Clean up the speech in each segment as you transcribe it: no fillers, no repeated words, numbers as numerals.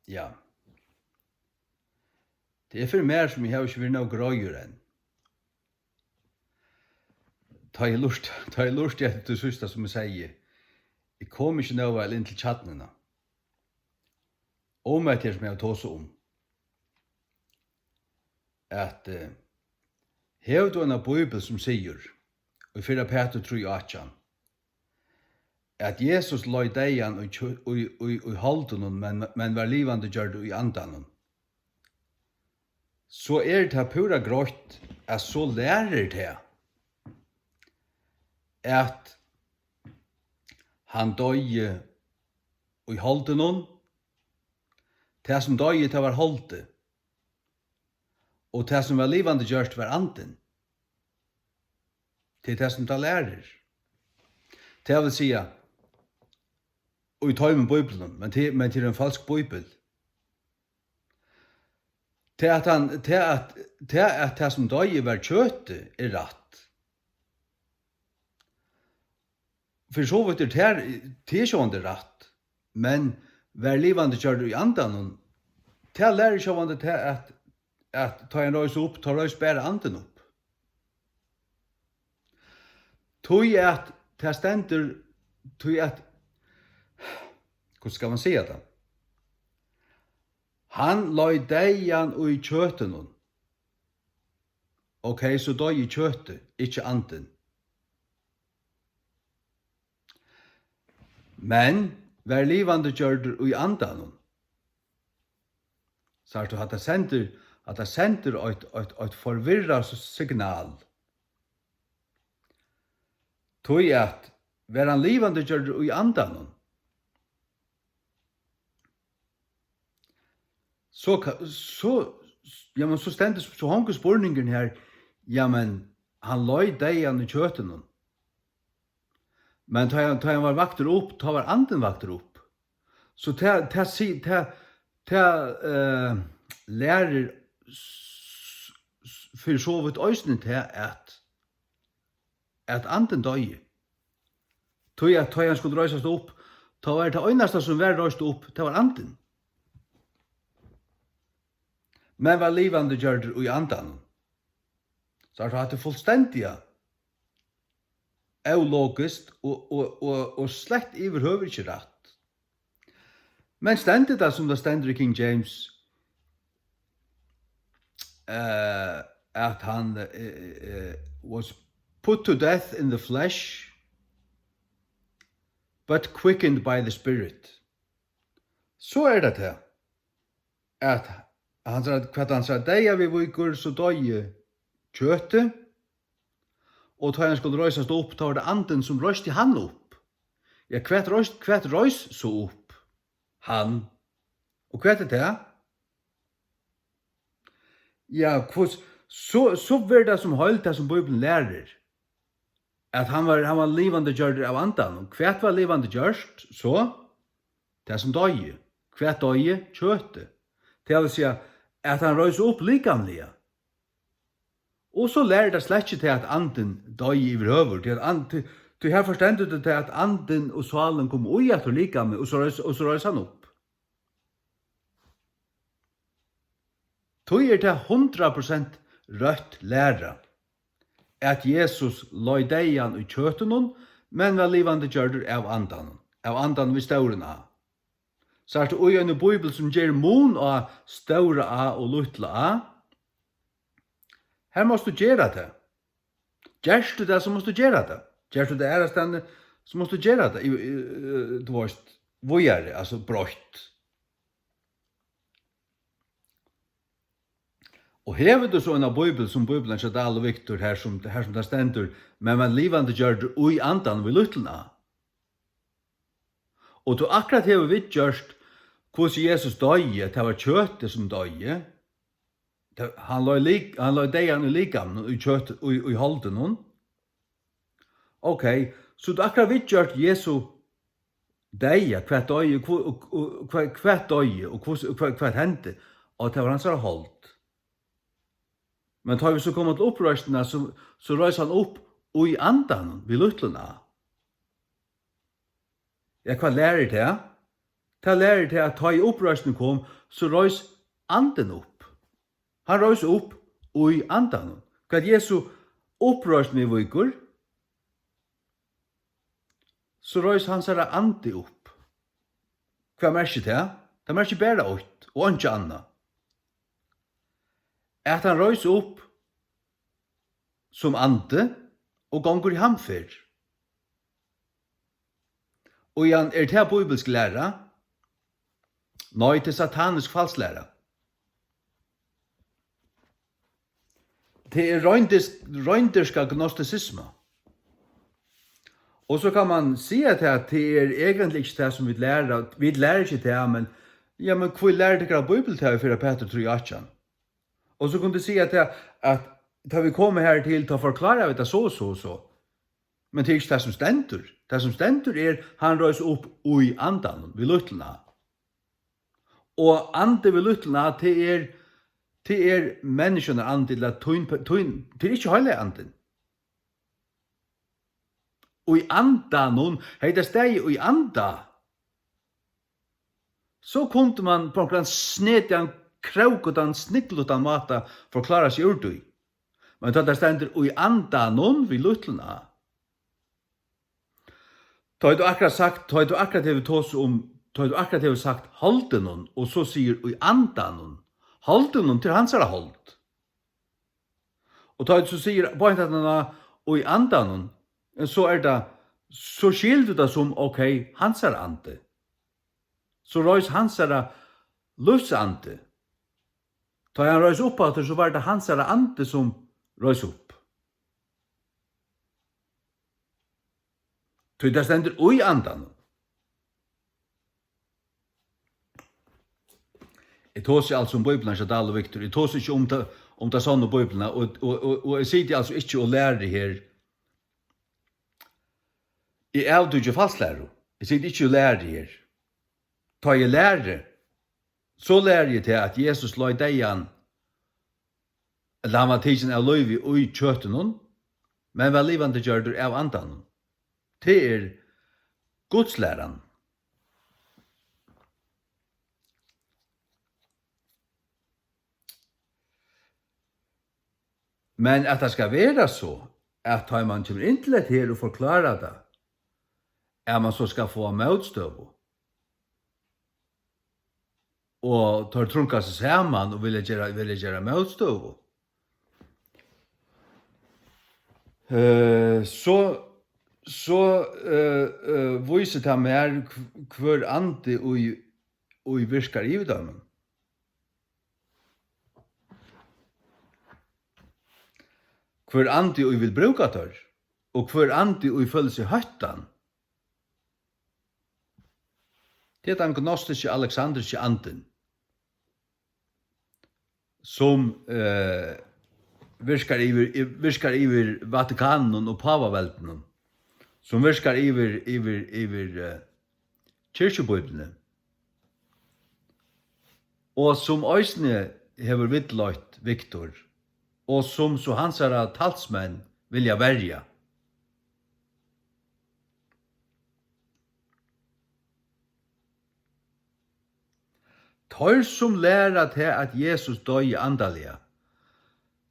Ja. Det för mer som jag har inte varit några gröjor än. Ta i lust det sista som jag säger. Jag kommer inte nå väl in till chattnarna. Om det som jag har tagit om. Att hev du en bibel som säger i 4 Peter 3:18 at Jesus løy deian i halden men var livande gjørd i andan. Så det pura grått at så lærer det at han døy i halden det som døy det var halde og det som var livande gjørd var anden. Det som det lærer. Det vil si og i tar med Bibelen, men til en falsk Bibel. Til at det som døy var kjøttet rett. For så vidt det er rett, men vær livande gjør i andan, det lærer sjåvande til at ta en røys opp, ta røys bære anden opp. Tog at det stender, tog at hur ska man säga det? Han løy deian og i kjøten. Okej, så døy i kjøtet, ikke anden. Men, vær livande gjørder og i andan. Så at det sender et forvirret signal. Tog at vær han livande gjørder og i andan. Så stendes så hanker spurningen her, han løy deian i kjøten. Men ta han var vakter opp, ta var anden vakter opp. Så lærer for så vidt øysene til at anden døy. Ta han skulle røysast opp, ta var det øyneste som var røyst opp, det var anden. Men var livande gjørder i andan. Så har det fullstendiga logiskt og slett iverhøver ikke rett. Men stendet det som det stender i King James at han was put to death in the flesh but quickened by the spirit. Så det her at han sa, deia vi vikur så døye kjøte, og ta han skulle røysast opp, ta var det anden som røyste han opp. Ja, hvert røys så opp? Han. Og hvert det? Ja, så var det som høylt det som Bibelen lærer, at han var livande gjørd av andan, og hvert var livande gjørst, så, det som døye. Hvert døye kjøte. Det vil si at han røys opp likamlige. Og så lærer det slett ikke til at anden døy i høver. Til her forstendet det til at anden og svalen kom ui etter likame, og så røys han opp. Tog det 100% rødt lære at Jesus løy deian i kjøtenen, men var livande gjørder av andan vi stauren av. Så det er en bibel som gjør mon av større A og luttla A. Her måste du gjøre det. Gjør du det, så måste du gjøre det. Gjør du det ærestande, så måste du gjøre det. Du vet, vågjere, altså brøtt. Og hever du så en bibel som Bibelen Sjadal og Viktor her som det stender, men man livande gjør det ui andan vi luttla A. Og du akkurat hever vidt gjørst hvordan Jesus døye, det var kjøttet som døye. Han løy deian i likamn, i kjøttet, i holden. Ok, så du akkurat vidt gjørst Jesu døye, hvert døye, og hvert hente, og det var hans holdt. Men tar vi så kommer til opprøstene, så røys han opp og i andan, vi luttlerna. Ja, hva lærer det? ta lærer til at ta i opprørsning kom, så røys anden opp. Han røys opp og i andan. Hva Jesu opprørsning vikur, så røys hans herre ande opp. Hva merker det? Det merker bare åt, og ikke anna. At han røys opp som ande, og gonger i hamfer. Og igjen det her bibelsk læra, nei til satanisk falslæra. Det røynderska gnosticisme. Og så kan man si at det egentlig ikke det som vi lærer ikke det, men hvor lærer det av bibeltøy for Peter 3:18? Og så kunne du si at da vi kommer her til å forklare det så. Men det ikke det som stendur. Det som stendur han røys opp i andan, ved lytlene. Og ande ved lytlene, det menneskene ande, det ikke hele anden. Og i andan, det steg i anda, så kunne man på en snedjan, kraukutan, snikklutan måte forklare seg urtui. Men det stender i andan, ved lytlene. Da du akkurat sagt halden, og så sier i andan, halden til hans hold. Og da du så sier og i andan, så det, så skilder det som, ok, hans ande. Så røys hans løsande. Da han røys opp at så var det hans ande som røys opp. Så det stender ui andan. Jeg tås altså om Bibelen, Jadal og Victor. Jeg tås ikke om det sånne Bibelen, og jeg sier altså ikke å lære det her. Jeg avdur ikke falsklærer. Jeg sier ikke å lære det her. Ta jeg lærer, så lærer jeg til at Jesus la i deian, eller han var tidsen av løyvi ui kjøtten, men var livande gjørdur av andan. Det Gudslæran. Men at det skal være så, at når man kommer inn til det her og forklarer det, man så skal få motstøv. Og tar trunka seg sammen og vil gjøre motstøv. Så viser det mer hver ande og virkar i dem. Hver ande og vil bruka det, og hver ande og føler seg høttan. Det den gnostiske alexandriske anden, som virkar iver Vatikanen og Pavavelten, som virkar iver kyrkjebøydene, og som òsne hever vidløyt Viktor, og som så hansara talsmenn vilja verja. Tar som læra til at Jesus døy andalega,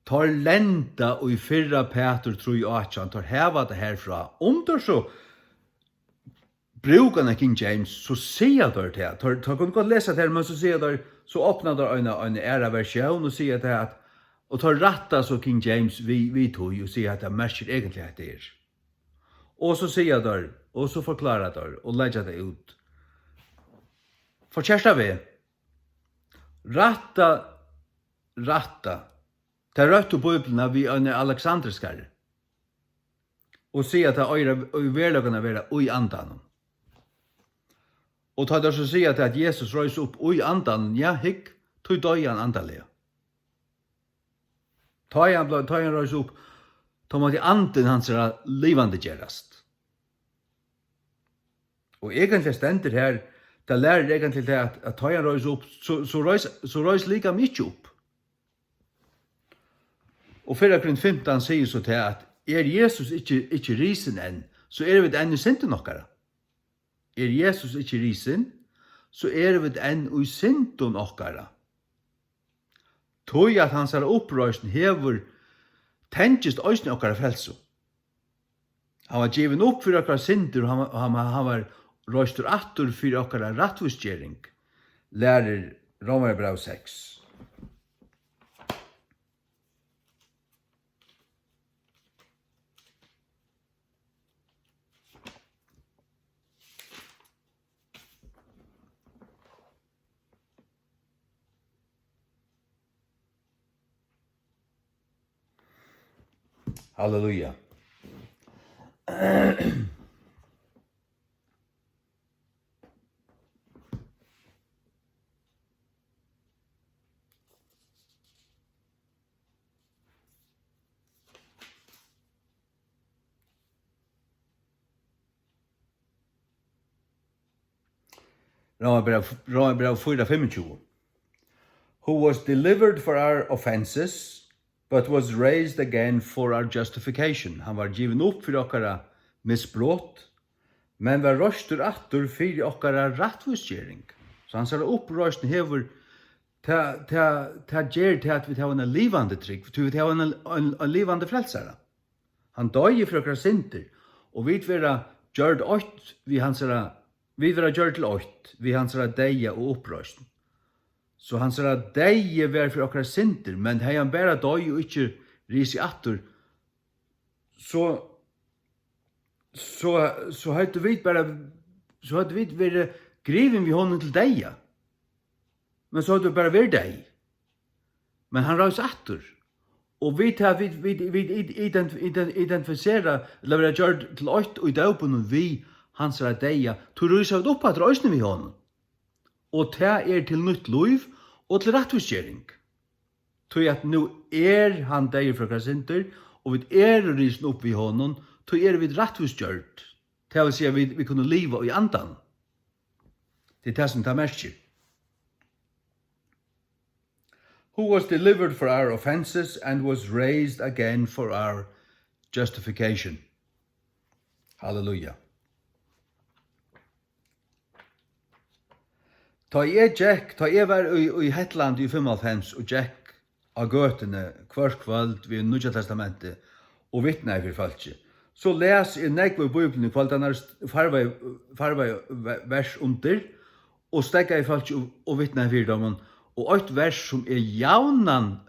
tar lenda og i 4 Peter 3:18, tar heva det herfra. Der så brukarna King James, så sier der til, tar kunne godt lese det her, men så sier der, så åpner der en æra versjon og sier det at, og tar ratta så King James vi tog og sier at det merker egentlig at det Og så sier der, og så forklarer der, og legger det ut. For kjærsta vi, ratta, det røtte Bibelen vi en alexandriskare, og sier at det er verløkene være ui andan. Og tar det så sier at Jesus røys opp ui andan, ja, hikk, tog døy han andalega. Ta han røys opp, ta måtte anden hans er livande gjerast. Og egentlig stender her, det lærer egentlig til at ta han røys opp, så røys lika mykje opp. Og 4 Korint 15 sier så til at Jesus ikke risen enn, så vi ennå sinte nokkara. Jesus ikke risen, så vi enn i synden okkara. Tog at hans opprøysen hever tengjist òsne okkara frelso. Han var given opp for okkara synder, og han var røystur attur for okkara rattvistgjering, lærer Romerbrev 6. Halleluja. Romerbrev 4:25. Who was delivered for our offenses, but was raised again for our justification. Han var given upp för okkara misbrott, men var røstur attur för okkara rattvistgjering. Så han sa upprøsten hever ta ger til at vi tar en livande trygg, vi tar en livande frelsare. Han døy for okkara synder, og vi vera gjørd ått, vi vera gjørd til ått, vi hansara deia og upprøsten. Så han sa deie var for okkara synder, men hei han bara døy og ikkje risi attur, så hadde vi vært griven vi honom til deia. Men så hadde vi bara vært deg. Men han raus attur. Og vi identifisera, eller vi gjør til ått og i døpen vi hans deia, to rusa vi opp at røysne vi honom. Og det til nytt liv og til rattvistgjering. Tog at nu han deir fra krasinter, og vi risen opp vi honom, tog vi rattvistgjørt. Det vil si at vi kunne liva i andan. Det det som tar merker. Who was delivered for our offenses and was raised again for our justification. Halleluja. Ta jeg var i Hetland i 95 og Jack av gøtene hver kveld ved Nudja Testamentet og vittna i falskje. Så les jeg nekve i Bibelen i kveld, den farva vers under, og stekka i falskje og vittna i fyrdommen, og et vers som jaunan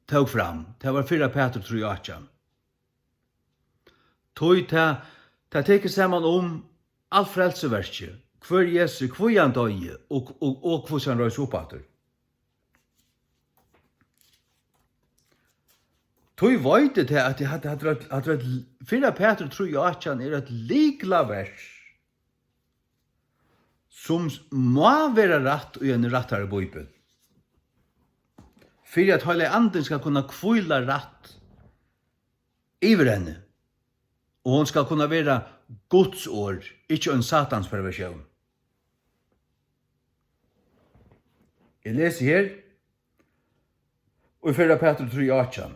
tog fram, det var 4 Peter 3:18. Tog ta teker saman all frelseverskje, hver Jesu, hver han døye, og hver han røys oppater. Tog veit det at det hadde vært 4 Peter 3:18 et likla vers som må være rett og en rettare bøybel. For at hele anden skal kunne kvila rett iver henne, og hon skal kunne være Guds ord, ikke en satans perversjon. Jeg leser her, og i 4 Peter 3:18.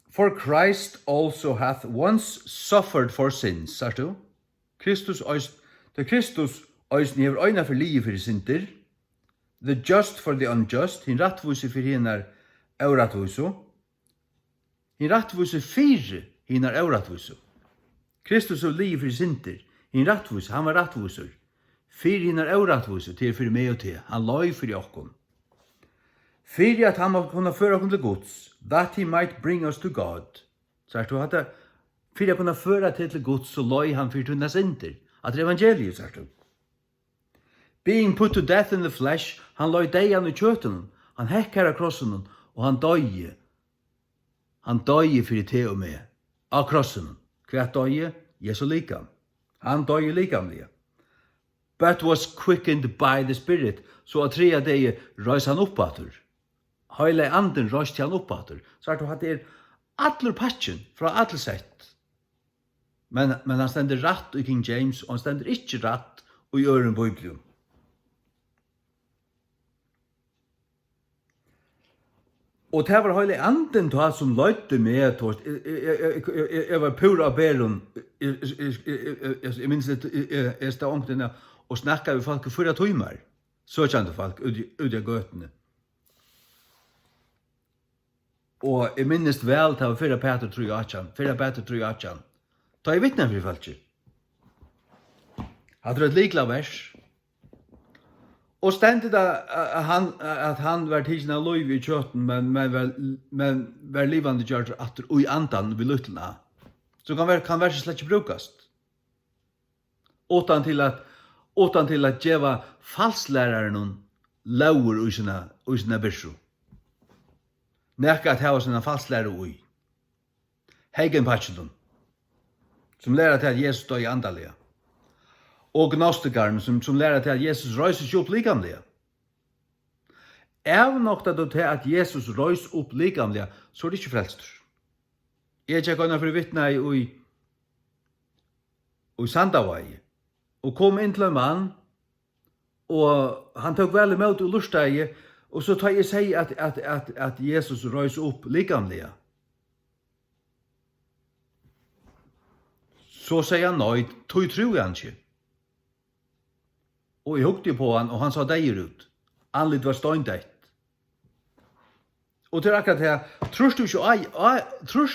For Christ also hath once suffered for sins, sagt du? Kristus øysen hever øyna for livet for synder, the just for the unjust, hin rattvise for hinnar euratviso, hin rattvise fire hinnar euratviso. Kristus og liv for synder, hin rattvise, han var rattviser, fire hinnar euratviso til for meg og til, han løy for okkon. Fyrir at han må kunne føre oss til Guds, that he might bring us to God. Sagt du, fyrir at kunne føre til Guds, så løy han fyrir tunna synder. At det er evangeliet, sagt du. Being put to death in the flesh, han løy deian i kjøten, han hekkar av krossen, og han døye. Han døye fyrir te og med, av krossen. Hva døye? Jesu likam. Han døye likamlige. But was quickened by the Spirit, så at 3 dager røys han oppater. Heile anden røyst han oppater. Så at du hadde atler patchen fra atler sett. Men han stender rett i King James, og han stender ikke rett i øren Bibelen. Og det var heile anden som løyte med, jeg var pura av bæren, jeg minns det, jeg stod omkring og snakket med folk i 4 timer. søkjande folk ut av gøtene. Og jeg minnes vel til 4 Peter 3:18. Ta I vittnen for folk. Hadde du et likla vers? Og stendet at han var tidsen av lov I kjøtten, men var livande gjørt atter og I andan vid lyttelna. Så kan verset slett ikke brukast. Utan til at djeva falslæraren laur i sina byrsu. Nekka at hava sina falslærer ui. Heigen patselun, som lærer til at Jesus døy andalega. Og gnostikaren som lærer til at Jesus røyser seg opp likamlega. Nokta du til at Jesus røyser opp likamlega, så det ikke frelstur. Jeg tjekk anna for vittna i Sandavai, og kom inn til en mann, og han tok vel imot I lustegi, og så tar jeg seg at Jesus røyser opp likamlega. Så sier han nøyd, tog tro han ikke. Og jeg hukte på han, og han sa deir ut. Anlitt var støyndeit. Og til akkurat her, trus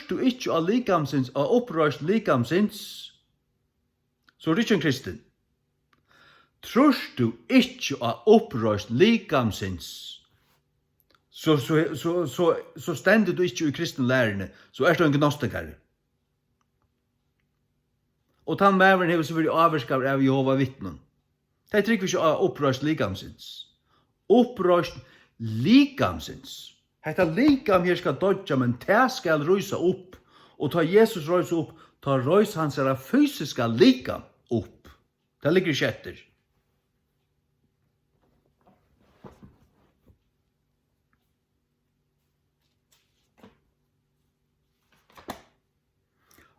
du ikke av likamsins, av opprørst likamsins, så er du ikke en kristen. Trus du ikke av opprørst likamsins, så stender du ikke I kristen lærerne, så er du en gnostikare. Og tann mæveren hever selvfølgelig avvarskar av Jehova vittnen. Det trykker vi ikke av opprørst likamsins. Opprørst likamsins. Hetta likam her skal dodja, men det skal røysa opp. Og ta Jesus røysa opp, ta røys hans fysiska likam opp. Det ligger ikke etter.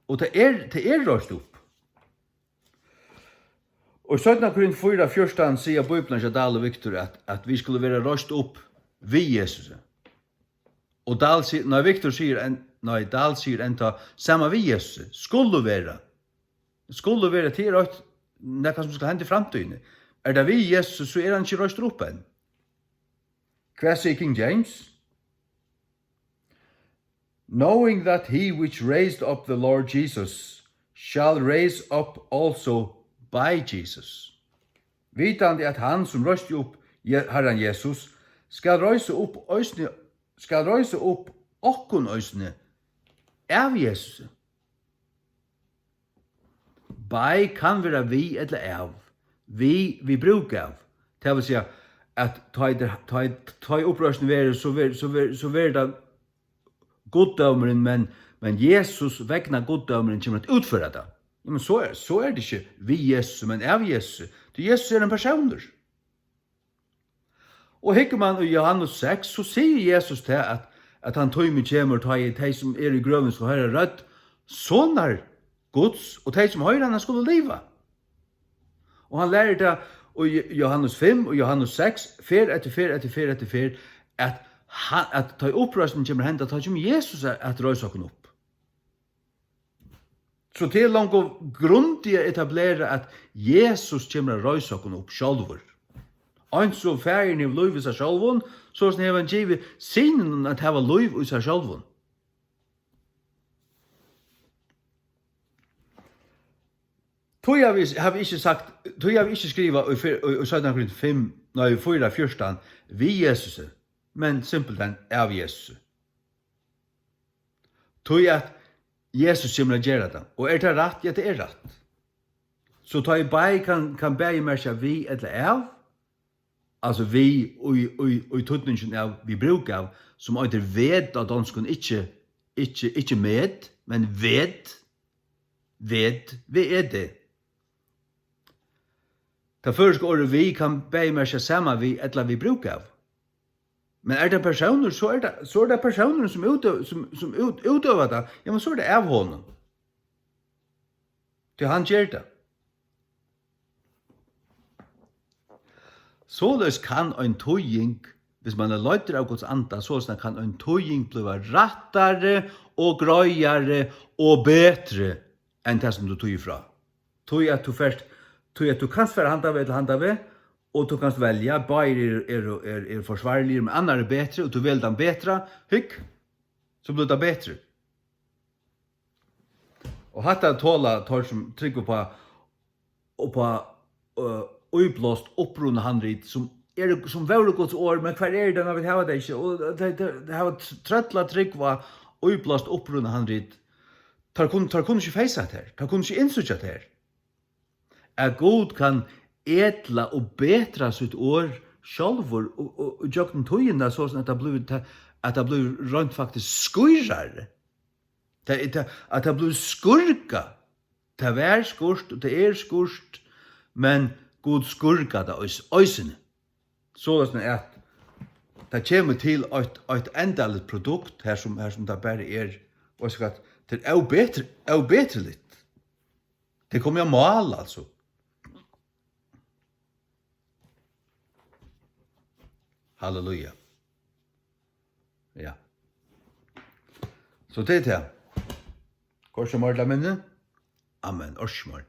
Og det er røyst opp. Og I 17 Korint 4:14 sier Bibelen til Dale Victor at vi skulle være røyst opp ved Jesus. Og Dale sier enda samme ved Jesus. Skulle være til røyst nekka som skal hende I fremtiden. Det ved Jesus, så han ikke røyst opp enn. Hva sier King James? Knowing that he which raised up the Lord Jesus shall raise up also by Jesus. Vitande at han som røyste opp Herren Jesus skal røyse opp okkun øysne av Jesus. By kan være vi eller av. Vi bruk av. Det vil si at ta I opprørsene være, så være det goddømmeren, men Jesus vegna goddømmeren kommer til å utføre det. Ja, men så er det ikke vi Jesus, men av Jesus. Det Jesus en personer. Og hikker man I Johannes 6, så sier Jesus til at han tog med kjemer til de som I grøven skal høre rødt, sånner Guds, og de som hører han skulle leve. Og han lærer det i Johannes 5 og Johannes 6, fer etter, at ta opprøsningen kommer hendt, at ta Jesus at røyse okken opp. Så til langt og grundig å etablere at Jesus kommer røyse okken opp sjálvur. Og så ferien I lov I seg sjálvun, så som han givet sinnen at hava lov I seg sjálvun. Tog har vi ikke skriva I 17 Korint 5, 4:14, vi Jesus, men simpelthen av Jesus. Tog at Jesus kommer å gjøre det. Og det rett? Ja, det rett. Så ta I bei kan bei merke vi eller av, altså vi og tøtningen av vi bruk av, som øyder ved at danskene ikke med, men ved det. Det første året vi kan bei merke sammen vi eller vi bruk av. Men det personer, så det personer som utøver det, ja, men så det av honom. Til han gjør det. Således kan en tøying, hvis man løyter av Guds anda, således kan en tøying bli rattere og grøyere og bedre enn det som du tøyer fra. Tøy at du kan svære handa ved, och du kan välja, bara är försvarlig, men annan är bättre, och du väljer den bättre, hyck, så blir det bättre. Och hatta tåla tar som trycker på uppblåst upprunna handrit som som väl Guds ord, men kvar är det när vi har det inte, och det har tröttla tryck var uppblåst upprunna handrit. Tar kun inte fejsa det här, tar kun inte insutja det här. Att God kan ätla och betra sitt år självor och jökna tøyina så att det blir rent faktiskt skujrare. Att det blir skurka. Det var skurst och det är skurst, men God skurka det ösene. Så att det kommer till ett endaligt produkt här som det bara är, och så att det är bättre. Det kommer jag mål alltså. Halleluja. Ja. Så det är det. Korsa morda minne. Amen. Orsmor.